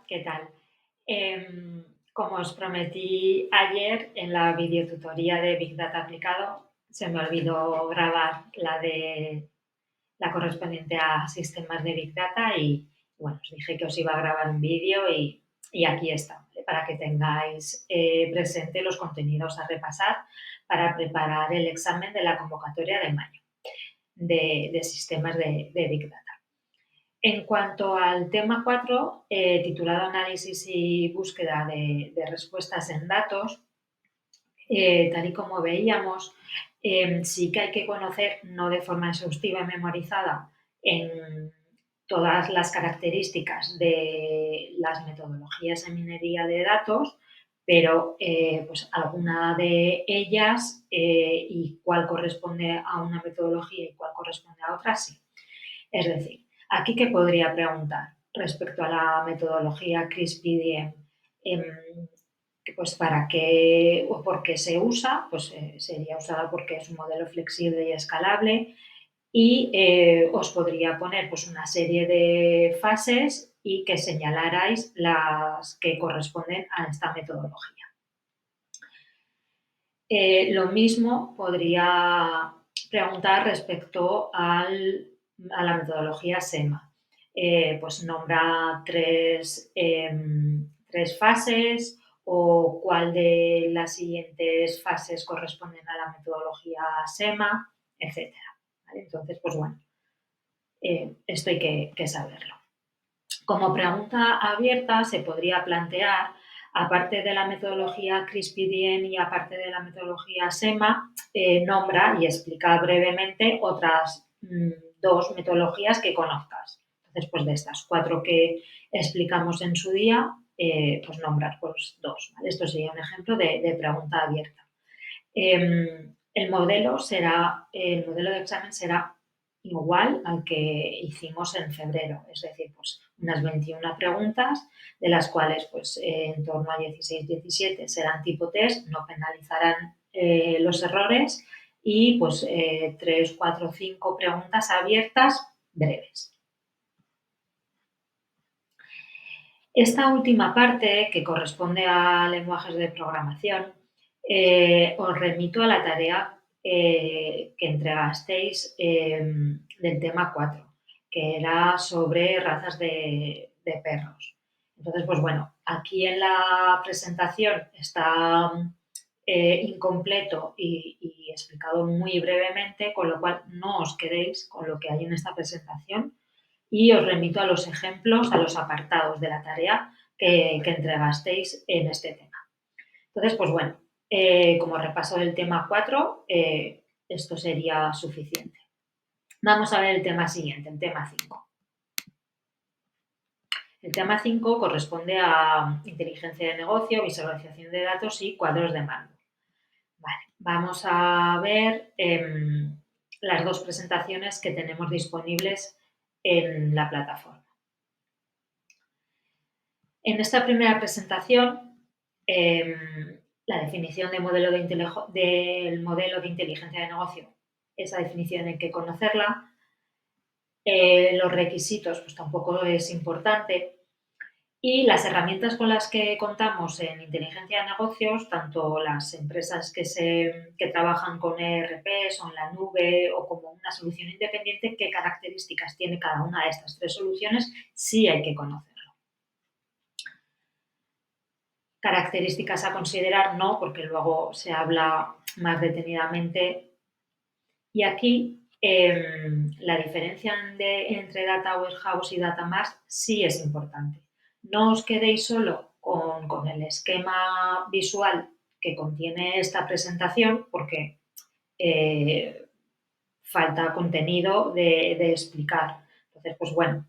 ¿qué tal? Como os prometí ayer en la videotutoría de Big Data aplicado, se me olvidó grabar la correspondiente a sistemas de Big Data y bueno, os dije que os iba a grabar un vídeo y aquí está, ¿vale? Para que tengáis presente los contenidos a repasar para preparar el examen de la convocatoria de mayo de sistemas de Big Data. En cuanto al tema 4, titulado Análisis y búsqueda de respuestas en datos, tal y como veíamos, sí que hay que conocer, no de forma exhaustiva y memorizada, en todas las características de las metodologías en minería de datos, pero pues alguna de ellas y cuál corresponde a una metodología y cuál corresponde a otra, sí. Es decir, aquí que podría preguntar respecto a la metodología CRISP-DIEM, pues para qué o por qué se usa, pues sería usada porque es un modelo flexible y escalable y os podría poner pues una serie de fases y que señalarais las que corresponden a esta metodología. Lo mismo podría preguntar respecto a la metodología SEMA. Pues nombra tres fases o cuál de las siguientes fases corresponden a la metodología SEMA, etcétera. ¿Vale? Entonces, pues bueno, esto hay que saberlo. Como pregunta abierta se podría plantear, aparte de la metodología CRISP-DIEM y aparte de la metodología SEMA, nombra y explica brevemente otras dos metodologías que conozcas. Entonces, pues de estas 4 que explicamos en su día, pues nombrar pues 2. ¿Vale? Esto sería un ejemplo de pregunta abierta. El modelo de examen será igual al que hicimos en febrero, es decir, pues unas 21 preguntas, de las cuales pues en torno a 16-17 serán tipo test, no penalizarán los errores y pues 3, 4, 5 preguntas abiertas breves. Esta última parte, que corresponde a lenguajes de programación, os remito a la tarea que entregasteis del tema 4, que era sobre razas de perros. Entonces, pues bueno, aquí en la presentación está incompleto y explicado muy brevemente, con lo cual no os quedéis con lo que hay en esta presentación y os remito a los ejemplos, a los apartados de la tarea que entregasteis en este tema. Entonces, pues bueno, como repaso del tema 4, esto sería suficiente. Vamos a ver el tema siguiente, el tema 5. El tema 5 corresponde a inteligencia de negocio, visualización de datos y cuadros de mando. Vale, vamos a ver las dos presentaciones que tenemos disponibles en la plataforma. En esta primera presentación, la definición del modelo de inteligencia de negocio, esa definición hay que conocerla. Los requisitos, pues tampoco es importante. Y las herramientas con las que contamos en inteligencia de negocios, tanto las empresas que trabajan con ERPs o en la nube o como una solución independiente, qué características tiene cada una de estas 3 soluciones, sí hay que conocerlo. Características a considerar no, porque luego se habla más detenidamente. Y aquí la diferencia entre Data Warehouse y Data Mart sí es importante. No os quedéis solo con el esquema visual que contiene esta presentación, porque falta contenido de explicar. Entonces, pues bueno,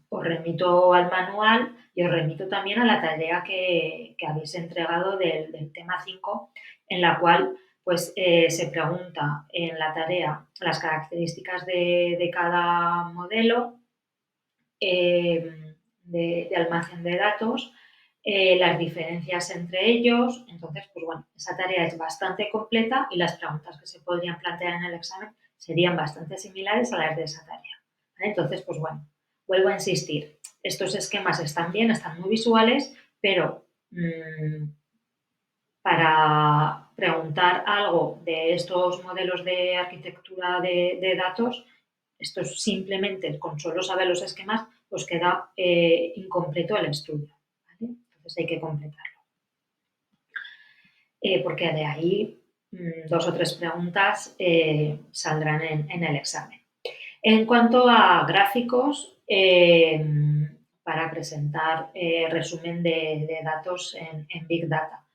os remito al manual y os remito también a la tarea que habéis entregado del tema 5, en la cual pues se pregunta en la tarea las características de cada modelo de almacén de datos, las diferencias entre ellos. Entonces, pues bueno, esa tarea es bastante completa y las preguntas que se podrían plantear en el examen serían bastante similares a las de esa tarea. ¿Vale? Entonces, pues bueno, vuelvo a insistir, estos esquemas están bien, están muy visuales, pero para preguntar algo de estos modelos de arquitectura de datos, esto simplemente con solo saber los esquemas, pues queda incompleto el estudio, ¿vale? Entonces hay que completarlo. Porque de ahí 2 o 3 preguntas saldrán en el examen. En cuanto a gráficos, para presentar resumen de datos en Big Data,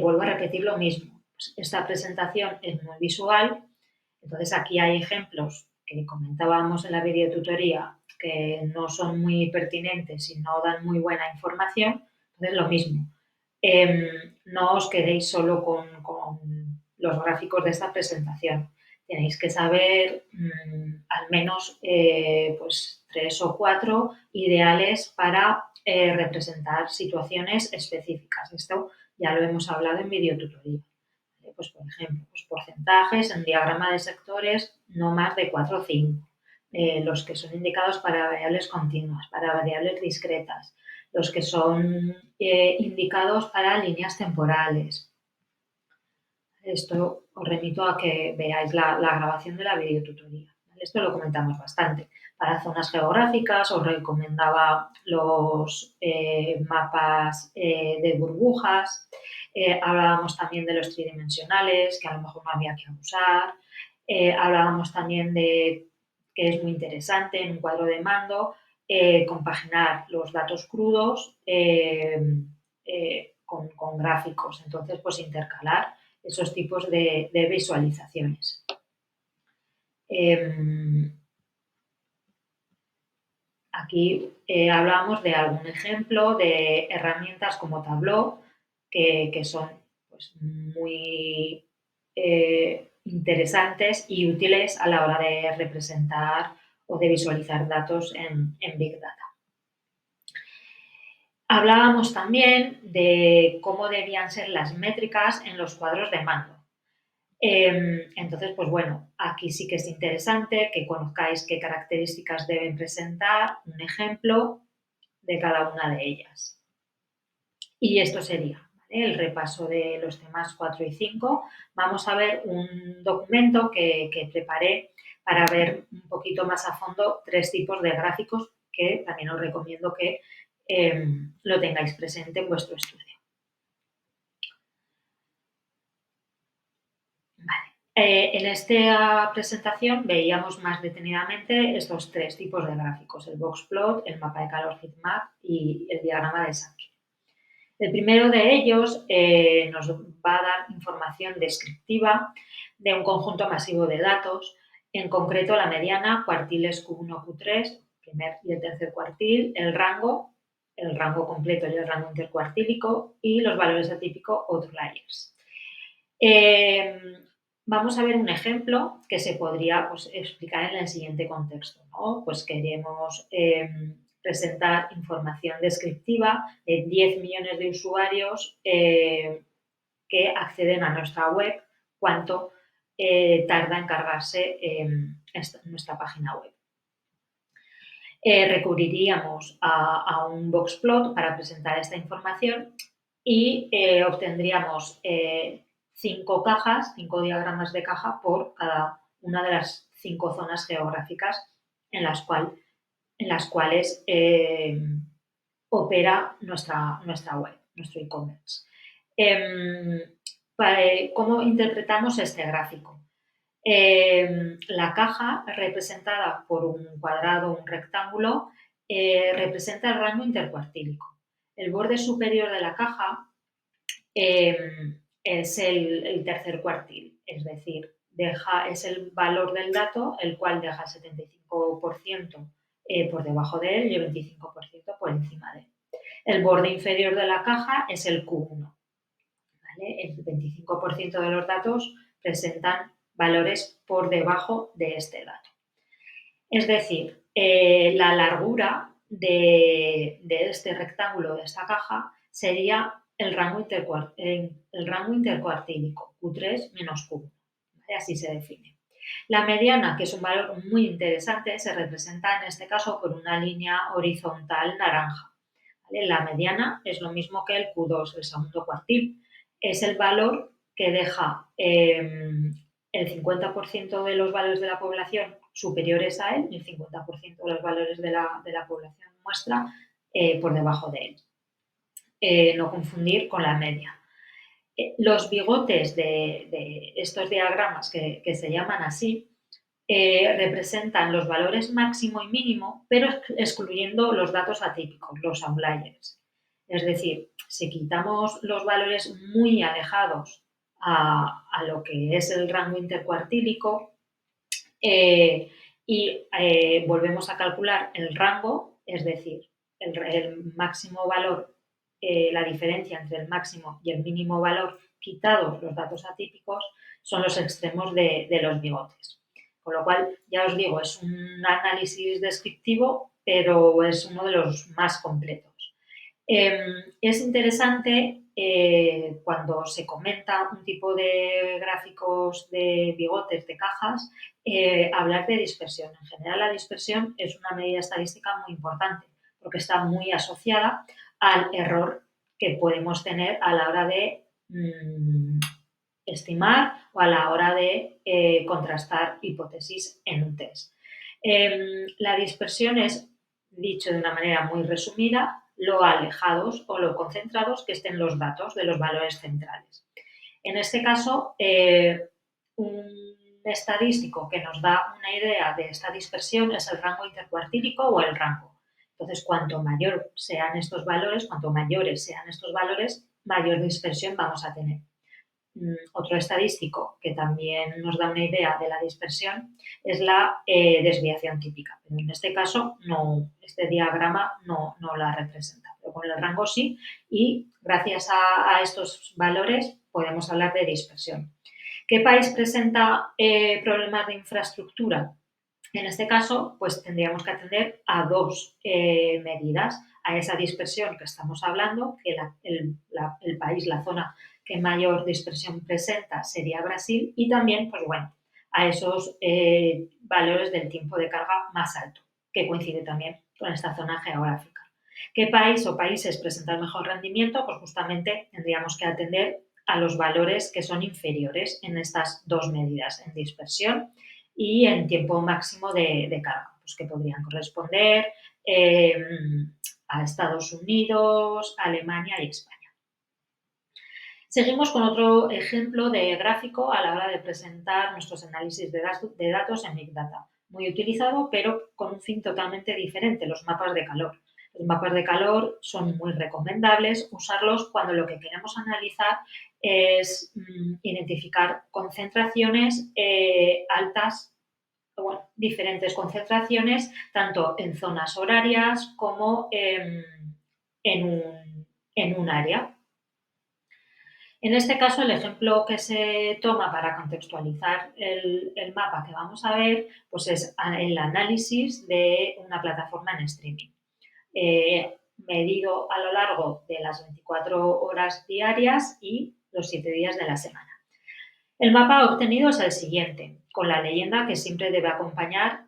vuelvo a repetir lo mismo. Esta presentación es muy visual, entonces aquí hay ejemplos que comentábamos en la videotutoría que no son muy pertinentes y no dan muy buena información, entonces lo mismo. No os quedéis solo con los gráficos de esta presentación. Tenéis que saber al menos pues 3 o 4 ideales para representar situaciones específicas. Esto ya lo hemos hablado en videotutoría. Pues, por ejemplo, pues porcentajes en diagrama de sectores no más de 4 o 5. Los que son indicados para variables continuas, para variables discretas, los que son indicados para líneas temporales. Esto os remito a que veáis la grabación de la videotutoría. Esto lo comentamos bastante. Para zonas geográficas os recomendaba los mapas de burbujas. Hablábamos también de los tridimensionales, que a lo mejor no había que usar. Hablábamos también de que es muy interesante en un cuadro de mando compaginar los datos crudos con gráficos. Entonces, pues intercalar esos tipos de visualizaciones. Aquí hablamos de algún ejemplo de herramientas como Tableau, que son pues, muy interesantes y útiles a la hora de representar o de visualizar datos en Big Data. Hablábamos también de cómo debían ser las métricas en los cuadros de mando. Entonces, pues bueno, aquí sí que es interesante que conozcáis qué características deben presentar, un ejemplo de cada una de ellas. Y esto sería, ¿vale?, el repaso de los temas 4 y 5. Vamos a ver un documento que preparé para ver un poquito más a fondo 3 tipos de gráficos que también os recomiendo que lo tengáis presente en vuestro estudio. Vale. En esta presentación veíamos más detenidamente estos 3 tipos de gráficos, el boxplot, el mapa de calor heatmap y el diagrama de Sankey. El primero de ellos nos va a dar información descriptiva de un conjunto masivo de datos, en concreto la mediana, cuartiles Q1, Q3, primer y el tercer cuartil, el rango completo y el rango intercuartílico y los valores atípicos outliers. Vamos a ver un ejemplo que se podría pues, explicar en el siguiente contexto, ¿no? Pues queremos presentar información descriptiva de 10 millones de usuarios que acceden a nuestra web, cuánto tarda en cargarse nuestra página web. Recurriríamos a un boxplot para presentar esta información y obtendríamos 5 cajas, 5 diagramas de caja por cada una de las 5 zonas geográficas en las cuales opera nuestra web, nuestro e-commerce. ¿Cómo interpretamos este gráfico? La caja representada por un cuadrado o un rectángulo representa el rango intercuartílico. El borde superior de la caja es el tercer cuartil, es decir, es el valor del dato, el cual deja el 75% por debajo de él y el 25% por encima de él. El borde inferior de la caja es el Q1. ¿Vale? El 25% de los datos presentan valores por debajo de este dato. Es decir, la largura de este rectángulo, de esta caja, sería el rango intercuartílico, Q3 menos Q1. ¿Vale? Así se define. La mediana, que es un valor muy interesante, se representa en este caso por una línea horizontal naranja. ¿Vale? La mediana es lo mismo que el Q2, el segundo cuartil. Es el valor que deja el 50% de los valores de la población superiores a él y el 50% de los valores de la población muestra por debajo de él. No confundir con la media. Los bigotes de estos diagramas que se llaman así representan los valores máximo y mínimo, pero excluyendo los datos atípicos, los outliers. Es decir, si quitamos los valores muy alejados a lo que es el rango intercuartílico y volvemos a calcular el rango, es decir, el máximo valor, la diferencia entre el máximo y el mínimo valor, quitados los datos atípicos, son los extremos de los bigotes. Con lo cual, ya os digo, es un análisis descriptivo, pero es uno de los más completos. Es interesante cuando se comenta un tipo de gráficos de bigotes, de cajas, hablar de dispersión. En general, la dispersión es una medida estadística muy importante porque está muy asociada al error que podemos tener a la hora de estimar o a la hora de contrastar hipótesis en un test. La dispersión es, dicho de una manera muy resumida, lo alejados o lo concentrados que estén los datos de los valores centrales. En este caso, un estadístico que nos da una idea de esta dispersión es el rango intercuartílico o el rango. Entonces, cuanto mayor sean estos valores, cuanto mayores sean estos valores, mayor dispersión vamos a tener. Otro estadístico que también nos da una idea de la dispersión es la desviación típica. Pero en este caso, este diagrama no la representa, pero con el rango sí, y gracias a estos valores podemos hablar de dispersión. ¿Qué país presenta problemas de infraestructura? En este caso, pues tendríamos que atender a dos medidas, a esa dispersión que estamos hablando, que el país, la zona que mayor dispersión presenta sería Brasil, y también, pues bueno, a esos valores del tiempo de carga más alto, que coincide también con esta zona geográfica. ¿Qué país o países presentan mejor rendimiento? Pues justamente tendríamos que atender a los valores que son inferiores en estas dos medidas, en dispersión y en tiempo máximo de carga, pues que podrían corresponder a Estados Unidos, Alemania y España. Seguimos con otro ejemplo de gráfico a la hora de presentar nuestros análisis de datos en Big Data, muy utilizado, pero con un fin totalmente diferente, los mapas de calor. Los mapas de calor son muy recomendables usarlos cuando lo que queremos analizar es identificar concentraciones altas, bueno, diferentes concentraciones, tanto en zonas horarias como en un área. En este caso, el ejemplo que se toma para contextualizar el mapa que vamos a ver, pues es el análisis de una plataforma en streaming, medido a lo largo de las 24 horas diarias y los 7 días de la semana. El mapa obtenido es el siguiente, con la leyenda que siempre debe acompañar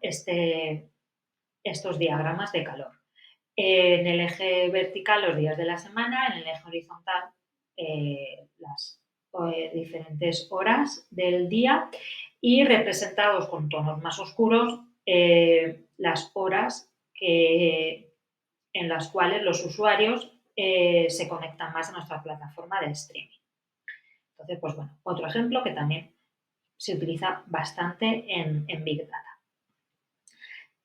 estos diagramas de calor. En el eje vertical los días de la semana, en el eje horizontal las diferentes horas del día y representados con tonos más oscuros las horas en las cuales los usuarios se conectan más a nuestra plataforma de streaming. Entonces, pues bueno, otro ejemplo que también se utiliza bastante en Big Data.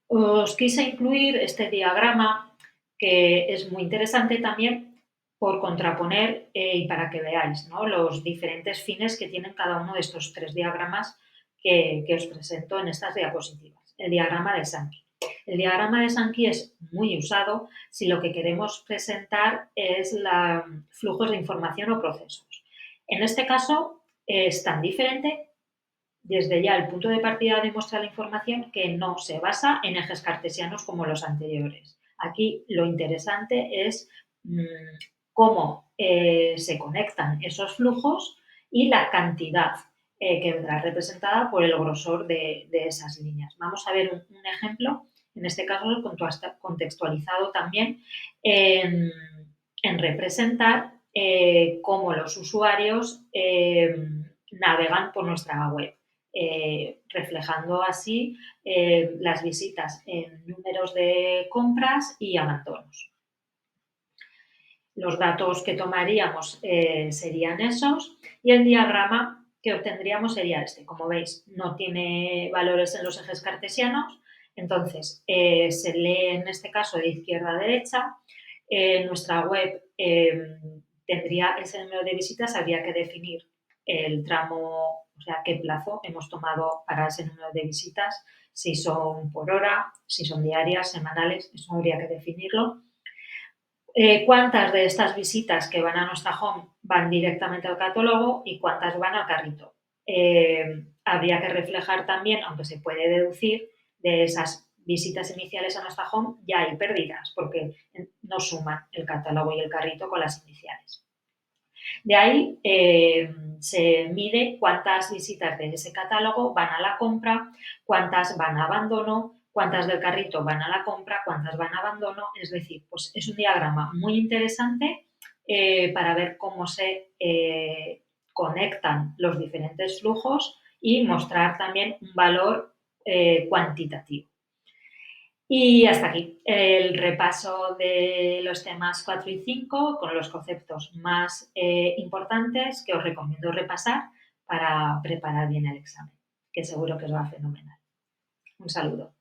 Os quise incluir este diagrama que es muy interesante también por contraponer y para que veáis, ¿no?, los diferentes fines que tienen cada uno de estos tres diagramas que os presento en estas diapositivas. El diagrama de Sankey. El diagrama de Sankey es muy usado si lo que queremos presentar es flujos de información o procesos. En este caso es tan diferente desde ya el punto de partida demuestra la información que no se basa en ejes cartesianos como los anteriores. Aquí lo interesante es cómo se conectan esos flujos y la cantidad que vendrá representada por el grosor de esas líneas. Vamos a ver un ejemplo, en este caso contextualizado también en representar cómo los usuarios navegan por nuestra web, reflejando así las visitas en números de compras y abandonos. Los datos que tomaríamos serían esos y el diagrama que obtendríamos sería este. Como veis, no tiene valores en los ejes cartesianos, entonces se lee en este caso de izquierda a derecha. Nuestra web tendría ese número de visitas, habría que definir el tramo, o sea, qué plazo hemos tomado para ese número de visitas, si son por hora, si son diarias, semanales, eso habría que definirlo. Cuántas de estas visitas que van a nuestra home van directamente al catálogo y cuántas van al carrito. Habría que reflejar también, aunque se puede deducir, de esas visitas iniciales a nuestra home ya hay pérdidas porque no suman el catálogo y el carrito con las iniciales. De ahí se mide cuántas visitas de ese catálogo van a la compra, cuántas van a abandono, cuántas del carrito van a la compra, cuántas van a abandono. Es decir, pues es un diagrama muy interesante para ver cómo se conectan los diferentes flujos y mostrar también un valor cuantitativo. Y hasta aquí el repaso de los temas 4 y 5 con los conceptos más importantes que os recomiendo repasar para preparar bien el examen, que seguro que os va fenomenal. Un saludo.